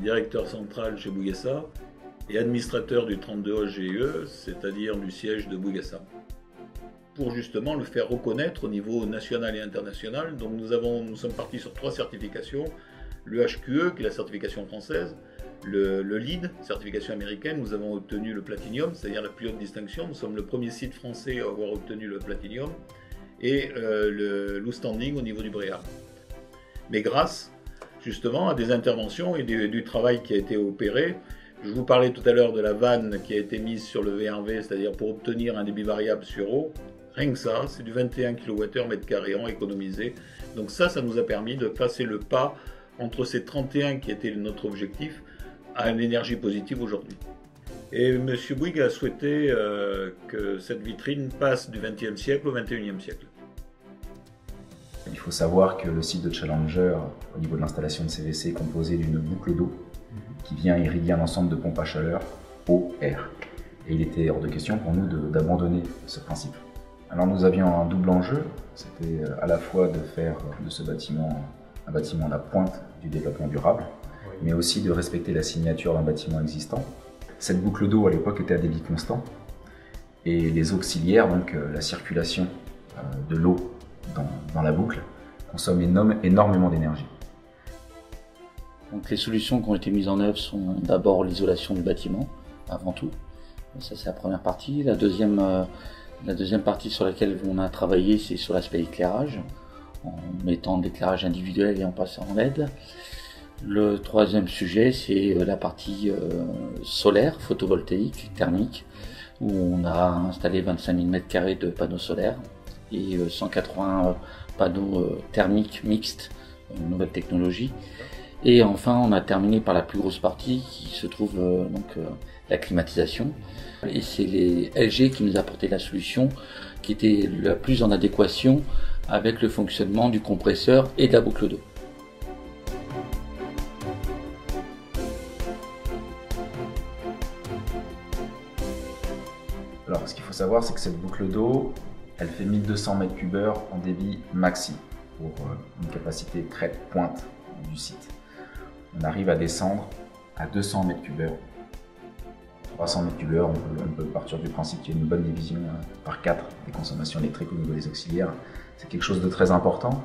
directeur central chez Bougassa et administrateur du 32 GE, c'est-à-dire du siège de Bougassa, pour justement le faire reconnaître au niveau national et international. Donc nous sommes partis sur 3 certifications, le HQE, qui est la certification française, le LEED, certification américaine, nous avons obtenu le Platinum, c'est-à-dire la plus haute distinction, nous sommes le premier site français à avoir obtenu le Platinum, et le l'Oustanding au niveau du BREEAM. Mais grâce justement à des interventions et du travail qui a été opéré, je vous parlais tout à l'heure de la vanne qui a été mise sur le VRV, c'est-à-dire pour obtenir un débit variable sur eau. Rien que ça, c'est du 21 kWh/m² en économisé. Donc ça nous a permis de passer le pas entre ces 31 qui était notre objectif à une énergie positive aujourd'hui. Et M. Bouygues a souhaité que cette vitrine passe du XXe siècle au XXIe siècle. Il faut savoir que le site de Challenger, au niveau de l'installation de CVC, est composé d'une boucle d'eau qui vient irriguer un ensemble de pompes à chaleur eau-air. Et il était hors de question pour nous d'abandonner ce principe. Alors nous avions un double enjeu, c'était à la fois de faire de ce bâtiment un bâtiment à la pointe du développement durable, mais aussi de respecter la signature d'un bâtiment existant. Cette boucle d'eau à l'époque était à débit constant, et les auxiliaires, donc la circulation de l'eau dans la boucle, consomment énormément d'énergie. Donc les solutions qui ont été mises en œuvre sont d'abord l'isolation du bâtiment, avant tout. Ça c'est la première partie. La deuxième partie sur laquelle on a travaillé, c'est sur l'aspect éclairage, en mettant de l'éclairage individuel et en passant en LED. Le troisième sujet, c'est la partie solaire, photovoltaïque, thermique, où on a installé 25 000 m² de panneaux solaires et 180 panneaux thermiques mixtes, une nouvelle technologie. Et enfin, on a terminé par la plus grosse partie qui se trouve la climatisation. Et c'est les LG qui nous a apporté la solution qui était la plus en adéquation avec le fonctionnement du compresseur et de la boucle d'eau. Alors, ce qu'il faut savoir, c'est que cette boucle d'eau, elle fait 1200 m3 en débit maxi pour une capacité très pointe du site. On arrive à descendre à 200 m3. 300 m3, on peut partir du principe qu'il y a une bonne division par 4 des consommations électriques au niveau des auxiliaires. C'est quelque chose de très important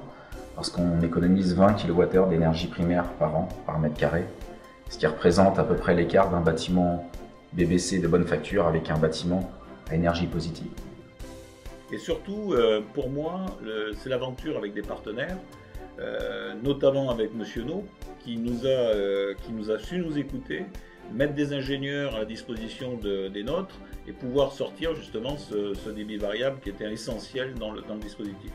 parce qu'on économise 20 kWh d'énergie primaire par an, par mètre carré, ce qui représente à peu près l'écart d'un bâtiment BBC de bonne facture avec un bâtiment à énergie positive. Et surtout, pour moi, c'est l'aventure avec des partenaires, notamment avec M. No, qui nous a su nous écouter, mettre des ingénieurs à la disposition des nôtres et pouvoir sortir justement ce débit variable qui était essentiel dans le dispositif.